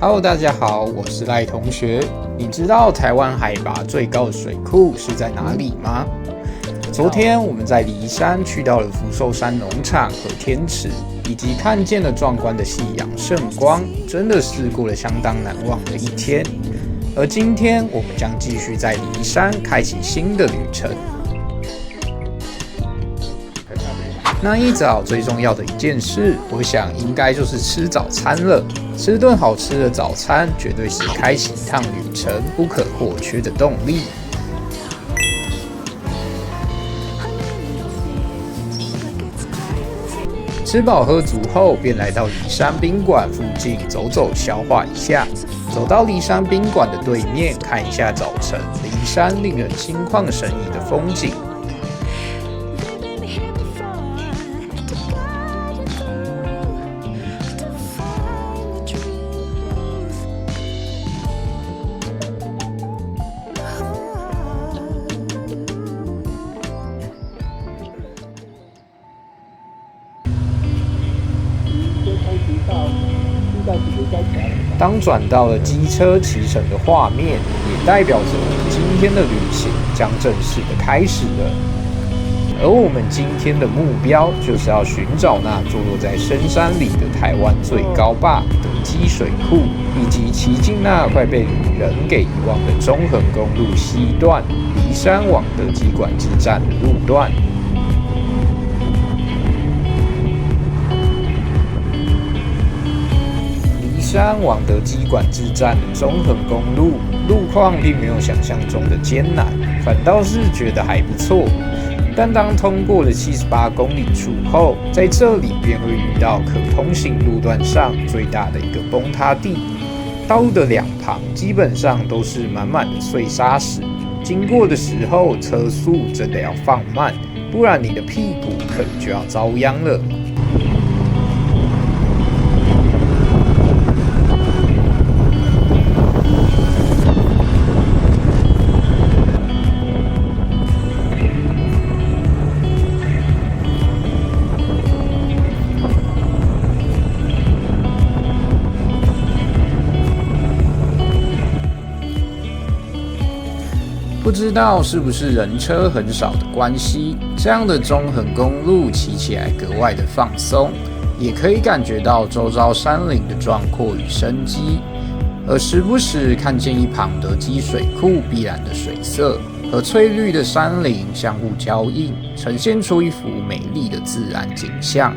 Hello， 大家好，我是赖同学。你知道台湾海拔最高的水库是在哪里吗？昨天我们在梨山去到了福寿山农场和天池，以及看见了壮观的夕阳圣光，真的是过了相当难忘的一天。而今天我们将继续在梨山开启新的旅程。那一早最重要的一件事，我想应该就是吃早餐了。吃顿好吃的早餐，绝对是开启一趟旅程不可或缺的动力。吃饱喝足后，便来到梨山宾馆附近走走消化一下。走到梨山宾馆的对面，看一下早晨梨山令人心旷神怡的风景。当转到了机车骑乘的画面，也代表着我们今天的旅行将正式的开始了。而我们今天的目标就是要寻找那坐落在深山里的台湾最高坝德基水库，以及骑进那快被旅人给遗忘的中横公路西段梨山往德基管制站的路段。梨山往德基管制站的中横公路路况并没有想象中的艰难，反倒是觉得还不错。但当通过了78公里处后，在这里便会遇到可通行路段上最大的一个崩塌地。道路的两旁基本上都是满满的碎砂石，经过的时候车速真的要放慢，不然你的屁股可能就要遭殃了。不知道是不是人车很少的关系，这样的中横公路骑起来格外的放松，也可以感觉到周遭山林的壮阔与生机，而时不时看见一旁德基水库碧蓝的水色和翠绿的山林相互交映，呈现出一幅美丽的自然景象。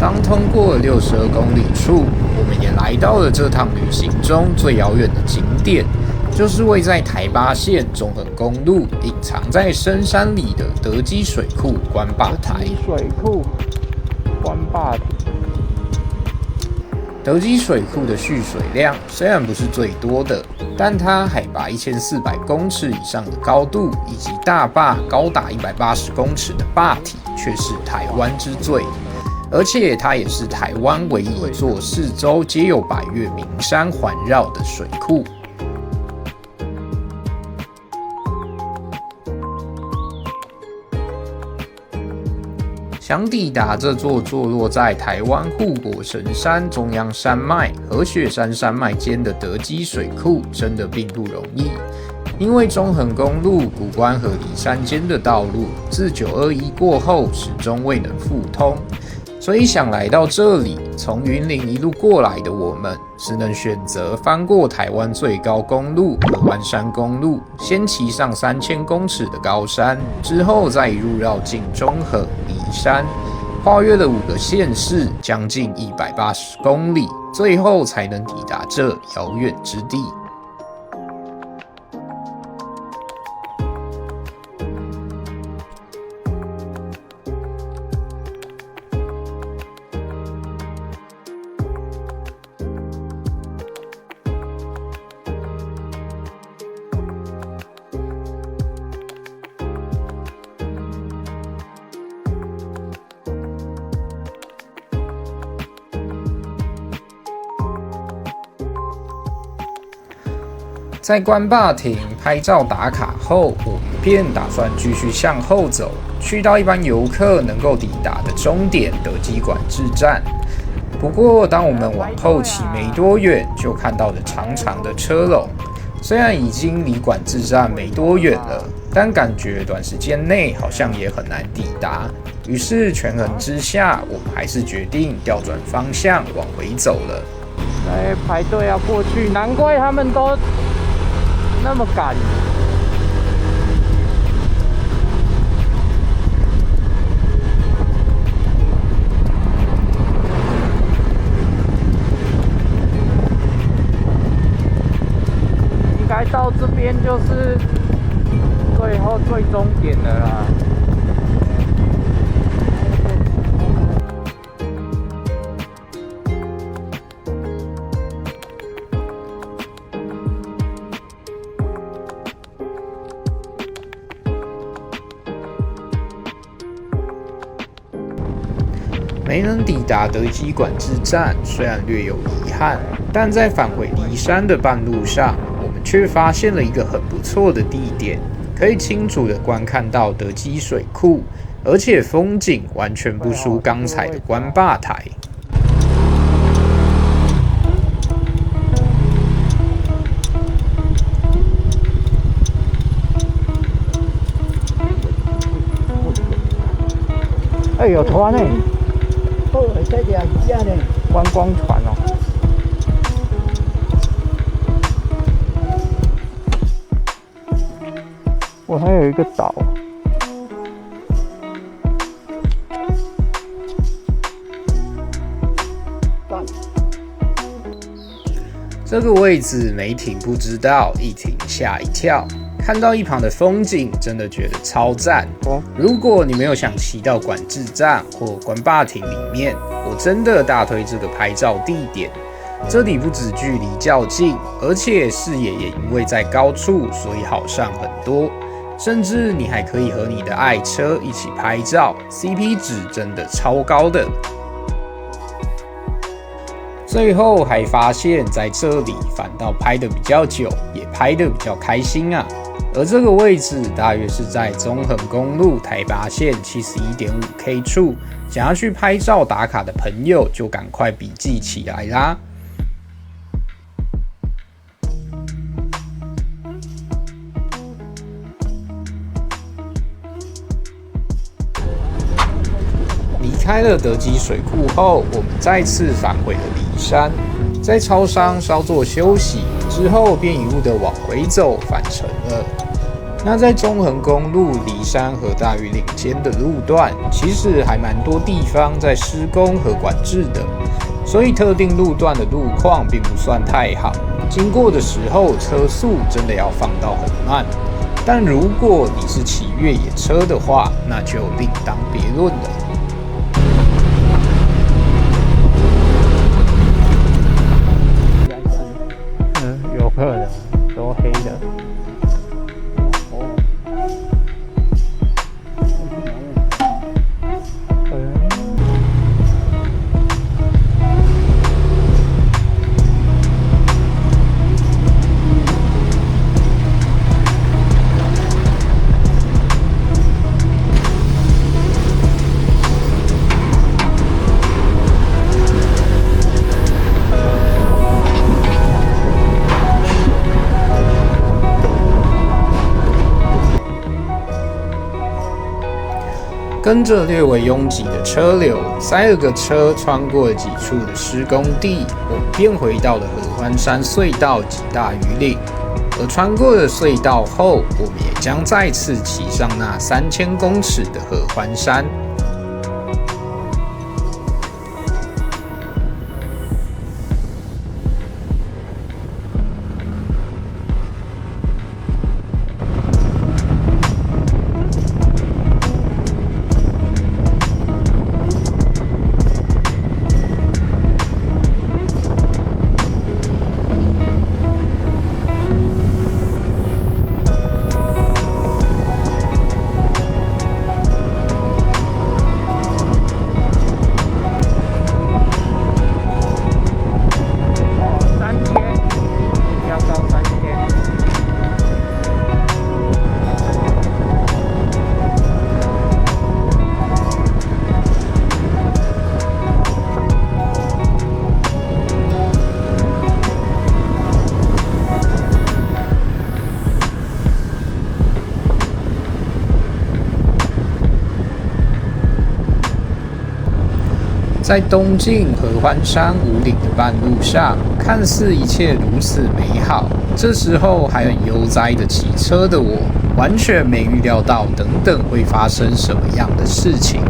当通过62公里处，我们也来到了这趟旅行中最遥远的景点，就是位在台八线中横公路隐藏在深山里的德基水库关坝台。德基水库的蓄水量虽然不是最多的，但它海拔1400公尺以上的高度，以及大坝高达180公尺的坝体，却是台湾之最。而且它也是台湾唯一一座四周皆有百岳名山环绕的水库。想抵达这座坐落在台湾护国神山中央山脉和雪山山脉间的德基水库，真的并不容易。因为中横公路谷关和梨山间的道路自921过后始终未能复通，所以想来到这里，从云林一路过来的我们，只能选择翻过台湾最高公路和湾山公路，先骑上3000公尺的高山，之后再一路绕进中横、梨山，跨越了5个县市，将近180公里，最后才能抵达这遥远之地。在关坝亭拍照打卡后，我们便打算继续向后走，去到一般游客能够抵达的终点德基管制站。不过，当我们往后骑没多远，就看到了长长的车龙。虽然已经离管制站没多远了，但感觉短时间内好像也很难抵达。于是权衡之下，我们还是决定调转方向往回走了。来排队要过去，难怪他们都那么赶。应该到这边就是最终点了啦。没能抵达德基管制站，虽然略有遗憾，但在返回梨山的半路上，我们却发现了一个很不错的地点，可以清楚地观看到德基水库，而且风景完全不输刚才的关坝台。哎，有船呢！观光船哦。我还有一个岛。这个位置没停不知道，一停吓一跳。看到一旁的风景，真的觉得超赞。如果你没有想骑到管制站或关坝亭里面，我真的大推这个拍照地点。这里不止距离较近，而且视野也因为在高处，所以好上很多。甚至你还可以和你的爱车一起拍照 ，CP 值真的超高的。最后还发现，在这里反倒拍得比较久，也拍得比较开心啊。而这个位置大约是在中横公路台八线 71.5K 处，想要去拍照打卡的朋友就赶快笔记起来啦。离开了德基水库后，我们再次返回了梨山，在超商稍作休息之后，便一路的往回走返程了。那在中横公路梨山和大屿岭间的路段，其实还蛮多地方在施工和管制的，所以特定路段的路况并不算太好。经过的时候，车速真的要放到很慢。但如果你是骑越野车的话，那就另当别论了。有可能都黑的。跟着略微拥挤的车流，塞了个车，穿过了几处的施工地，我们便回到了合欢山隧道及大屿岭。而穿过了隧道后，我们也将再次骑上那3000公尺的合欢山。在东进合欢山五岭的半路上，看似一切如此美好，这时候还很悠哉的骑车的我，完全没预料到等等会发生什么样的事情。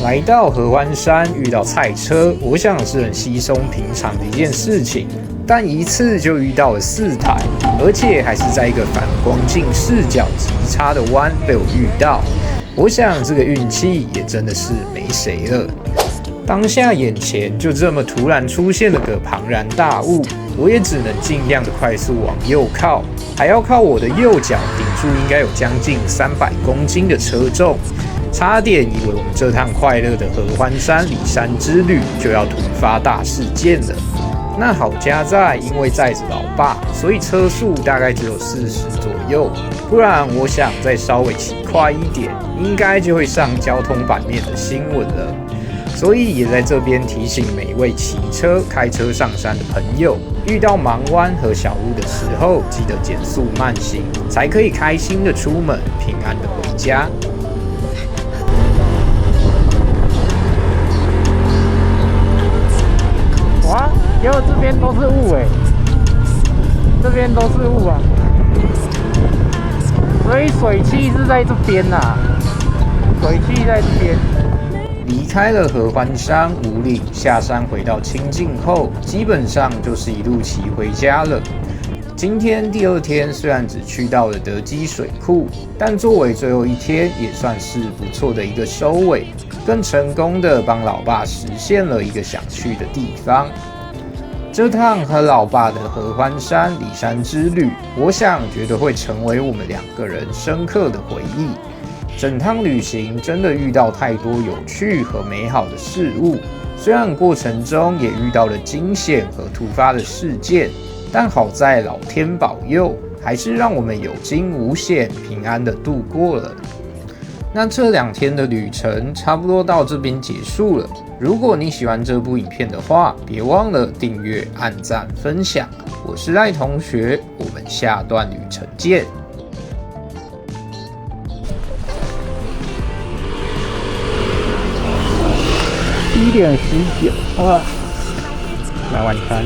来到合欢山遇到菜车，我想是很稀松平常的一件事情，但一次就遇到了4台，而且还是在一个反光镜视角极差的弯被我遇到。我想这个运气也真的是没谁了。当下眼前就这么突然出现了个庞然大物，我也只能尽量的快速往右靠，还要靠我的右脚顶住应该有将近300公斤的车重。差点以为我们这趟快乐的合欢山里山之旅就要突发大事件了。那好家在因为载着老爸，所以车速大概只有40左右，不然我想再稍微骑快一点，应该就会上交通版面的新闻了。所以也在这边提醒每一位骑车、开车上山的朋友，遇到盲弯和小路的时候，记得减速慢行，才可以开心的出门，平安的回家。哇，结果这边都是雾哎，这边都是雾啊，所以水汽是在这边呐，水汽在这边。离开了合欢山五岭，下山回到清境后，基本上就是一路骑回家了。今天第2天虽然只去到了德基水库，但作为最后一天，也算是不错的一个收尾，更成功的帮老爸实现了一个想去的地方。这趟和老爸的合欢山里山之旅，我想绝对会成为我们2个人深刻的回忆。整趟旅行真的遇到太多有趣和美好的事物，虽然过程中也遇到了惊险和突发的事件，但好在老天保佑，还是让我们有惊无险，平安的度过了。那这2天的旅程差不多到这边结束了。如果你喜欢这部影片的话，别忘了订阅、按赞、分享。我是赖同学，我们下段旅程见。1点19啊，买晚餐。